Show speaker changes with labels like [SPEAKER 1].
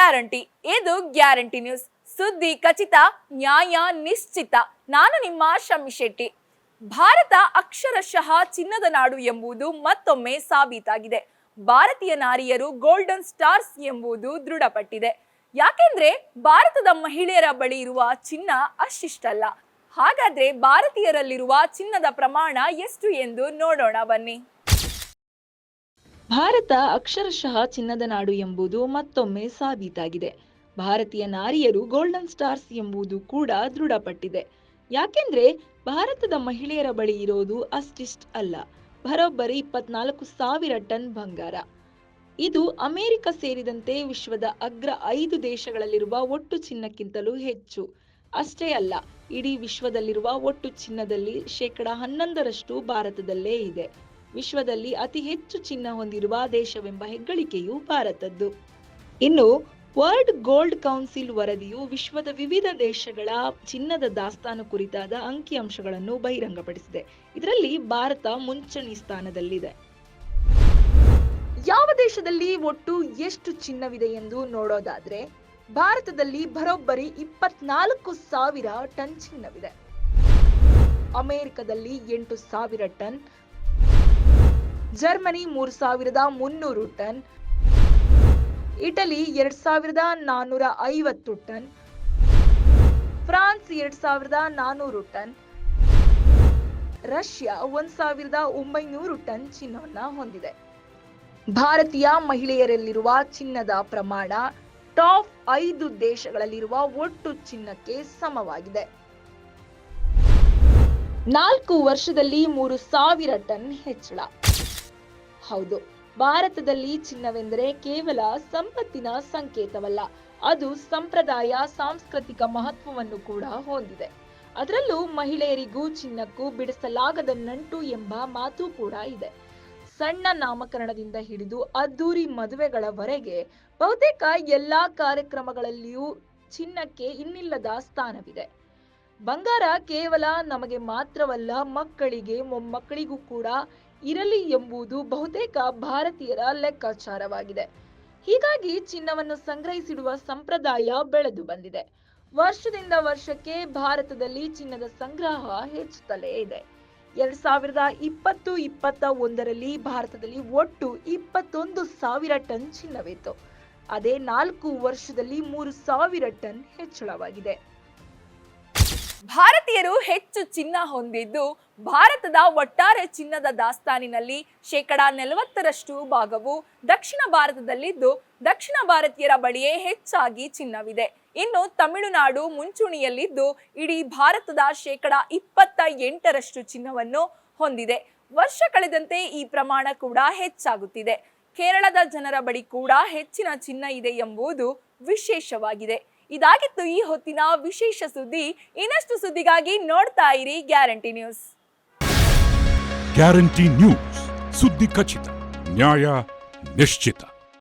[SPEAKER 1] Guarantee. ಇದು guarantee news. ಸುದ್ದಿ ಖಚಿತ, ನ್ಯಾಯ ನಿಶ್ಚಿತ. ನಾನು ನಿಮ್ಮ ಶಮ್ಮಿ ಶೆಟ್ಟಿ. ಭಾರತ ಅಕ್ಷರಶಃ ಚಿನ್ನದ ನಾಡು ಎಂಬುದು ಮತ್ತೊಮ್ಮೆ ಸಾಬೀತಾಗಿದೆ. ಭಾರತೀಯ ನಾರಿಯರು ಗೋಲ್ಡನ್ ಸ್ಟಾರ್ಸ್ ಎಂಬುದು ದೃಢಪಟ್ಟಿದೆ. ಯಾಕೆಂದ್ರೆ ಭಾರತದ ಮಹಿಳೆಯರ ಬಳಿ ಇರುವ ಚಿನ್ನ ಅಷ್ಟಿಷ್ಟಲ್ಲ. ಹಾಗಾದ್ರೆ ಭಾರತೀಯರಲ್ಲಿರುವ ಚಿನ್ನದ ಪ್ರಮಾಣ ಎಷ್ಟು ಎಂದು ನೋಡೋಣ ಬನ್ನಿ.
[SPEAKER 2] ಭಾರತ ಅಕ್ಷರಶಃ ಚಿನ್ನದ ನಾಡು ಎಂಬುದು ಮತ್ತೊಮ್ಮೆ ಸಾಬೀತಾಗಿದೆ. ಭಾರತೀಯ ನಾರಿಯರು ಗೋಲ್ಡನ್ ಸ್ಟಾರ್ಸ್ ಎಂಬುದು ಕೂಡ ದೃಢಪಟ್ಟಿದೆ. ಯಾಕೆಂದ್ರೆ ಭಾರತದ ಮಹಿಳೆಯರ ಬಳಿ ಇರೋದು ಅಷ್ಟಿಷ್ಟ ಅಲ್ಲ, ಬರೋಬ್ಬರಿ 24,000 ಟನ್ ಬಂಗಾರ. ಇದು ಅಮೆರಿಕ ಸೇರಿದಂತೆ ವಿಶ್ವದ ಅಗ್ರ 5 ದೇಶಗಳಲ್ಲಿರುವ ಒಟ್ಟು ಚಿನ್ನಕ್ಕಿಂತಲೂ ಹೆಚ್ಚು. ಅಷ್ಟೇ ಅಲ್ಲ, ಇಡೀ ವಿಶ್ವದಲ್ಲಿರುವ ಒಟ್ಟು ಚಿನ್ನದಲ್ಲಿ 11% ಭಾರತದಲ್ಲೇ ಇದೆ. ವಿಶ್ವದಲ್ಲಿ ಅತಿ ಹೆಚ್ಚು ಚಿನ್ನ ಹೊಂದಿರುವ ದೇಶವೆಂಬ ಹೆಗ್ಗಳಿಕೆಯು ಭಾರತದ್ದು. ಇನ್ನು ವರ್ಲ್ಡ್ ಗೋಲ್ಡ್ ಕೌನ್ಸಿಲ್ ವರದಿಯು ವಿಶ್ವದ ವಿವಿಧ ದೇಶಗಳ ಚಿನ್ನದ ದಾಸ್ತಾನು ಕುರಿತಾದ ಅಂಕಿಅಂಶಗಳನ್ನು ಬಹಿರಂಗಪಡಿಸಿದೆ. ಇದರಲ್ಲಿ ಭಾರತ ಮುಂಚೂಣಿ ಸ್ಥಾನದಲ್ಲಿದೆ. ಯಾವ ದೇಶದಲ್ಲಿ ಒಟ್ಟು ಎಷ್ಟು ಚಿನ್ನವಿದೆ ಎಂದು ನೋಡೋದಾದ್ರೆ, ಭಾರತದಲ್ಲಿ ಬರೋಬ್ಬರಿ 24,000 ಟನ್ ಚಿನ್ನವಿದೆ. ಅಮೆರಿಕದಲ್ಲಿ 8,000 ton, Germany 3,300 ton, Italy 2,450 ton, France 2,400 ton, Russia 1,900 ton ಚಿನ್ನವನ್ನ ಹೊಂದಿದೆ. ಭಾರತೀಯ ಮಹಿಳೆಯರಲ್ಲಿರುವ ಚಿನ್ನದ ಪ್ರಮಾಣ ಟಾಪ್ 5 ದೇಶಗಳಲ್ಲಿರುವ ಒಟ್ಟು ಚಿನ್ನಕ್ಕೆ ಸಮವಾಗಿದೆ. 4 ವರ್ಷದಲ್ಲಿ 3,000 ಟನ್ ಹೆಚ್ಚಳ. ಹೌದು, ಭಾರತದಲ್ಲಿ ಚಿನ್ನವೆಂದರೆ ಕೇವಲ ಸಂಪತ್ತಿನ ಸಂಕೇತವಲ್ಲ, ಅದು ಸಂಪ್ರದಾಯ, ಸಾಂಸ್ಕೃತಿಕ ಮಹತ್ವವನ್ನು ಕೂಡ ಹೊಂದಿದೆ. ಅದರಲ್ಲೂ ಮಹಿಳೆಯರಿಗೂ ಚಿನ್ನಕ್ಕೂ ಬಿಡಿಸಲಾಗದ ನಂಟು ಎಂಬ ಮಾತು ಕೂಡ ಇದೆ. ಸಣ್ಣ ನಾಮಕರಣದಿಂದ ಹಿಡಿದು ಅದ್ದೂರಿ ಮದುವೆಗಳವರೆಗೆ ಬಹುತೇಕ ಎಲ್ಲಾ ಕಾರ್ಯಕ್ರಮಗಳಲ್ಲಿಯೂ ಚಿನ್ನಕ್ಕೆ ಇನ್ನಿಲ್ಲದ ಸ್ಥಾನವಿದೆ. ಬಂಗಾರ ಕೇವಲ ನಮಗೆ ಮಾತ್ರವಲ್ಲ, ಮಕ್ಕಳಿಗೆ ಮೊಮ್ಮಕ್ಕಳಿಗೂ ಕೂಡ ಇರಲಿ ಎಂಬುದು ಬಹುತೇಕ ಭಾರತೀಯರ ಲೆಕ್ಕಾಚಾರವಾಗಿದೆ. ಹೀಗಾಗಿ ಚಿನ್ನವನ್ನು ಸಂಗ್ರಹಿಸಿಡುವ ಸಂಪ್ರದಾಯ ಬೆಳೆದು ಬಂದಿದೆ. ವರ್ಷದಿಂದ ವರ್ಷಕ್ಕೆ ಭಾರತದಲ್ಲಿ ಚಿನ್ನದ ಸಂಗ್ರಹ ಹೆಚ್ಚುತ್ತಲೇ ಇದೆ. 2020-21ರಲ್ಲಿ ಭಾರತದಲ್ಲಿ ಒಟ್ಟು 21,000 ಟನ್ ಚಿನ್ನವಿತ್ತು. ಅದೇ 4 ವರ್ಷದಲ್ಲಿ 3,000 ಟನ್ ಹೆಚ್ಚಳವಾಗಿದೆ.
[SPEAKER 1] ಭಾರತೀಯರು ಹೆಚ್ಚು ಚಿನ್ನ ಹೊಂದಿದ್ದು, ಭಾರತದ ಒಟ್ಟಾರೆ ಚಿನ್ನದ ದಾಸ್ತಾನಿನಲ್ಲಿ 40% ಭಾಗವು ದಕ್ಷಿಣ ಭಾರತದಲ್ಲಿದ್ದು, ದಕ್ಷಿಣ ಭಾರತೀಯರ ಬಳಿಯೇ ಹೆಚ್ಚಾಗಿ ಚಿನ್ನವಿದೆ. ಇನ್ನು ತಮಿಳುನಾಡು ಮುಂಚೂಣಿಯಲ್ಲಿದ್ದು, ಇಡೀ ಭಾರತದ 28% ಚಿನ್ನವನ್ನು ಹೊಂದಿದೆ. ವರ್ಷ ಕಳೆದಂತೆ ಈ ಪ್ರಮಾಣ ಕೂಡ ಹೆಚ್ಚಾಗುತ್ತಿದೆ. ಕೇರಳದ ಜನರ ಬಳಿ ಕೂಡ ಹೆಚ್ಚಿನ ಚಿನ್ನ ಇದೆ ಎಂಬುದು ವಿಶೇಷವಾಗಿದೆ. ಇದಾಗಿತ್ತು ಈ ಹೊತ್ತಿನ ವಿಶೇಷ ಸುದ್ದಿ. ಇನ್ನಷ್ಟು ಸುದ್ದಿಗಾಗಿ ನೋಡ್ತಾ ಇರಿ ಗ್ಯಾರಂಟಿ ನ್ಯೂಸ್.
[SPEAKER 3] ಗ್ಯಾರಂಟಿ ನ್ಯೂಸ್, ಸುದ್ದಿ ಖಚಿತ, ನ್ಯಾಯ ನಿಶ್ಚಿತ.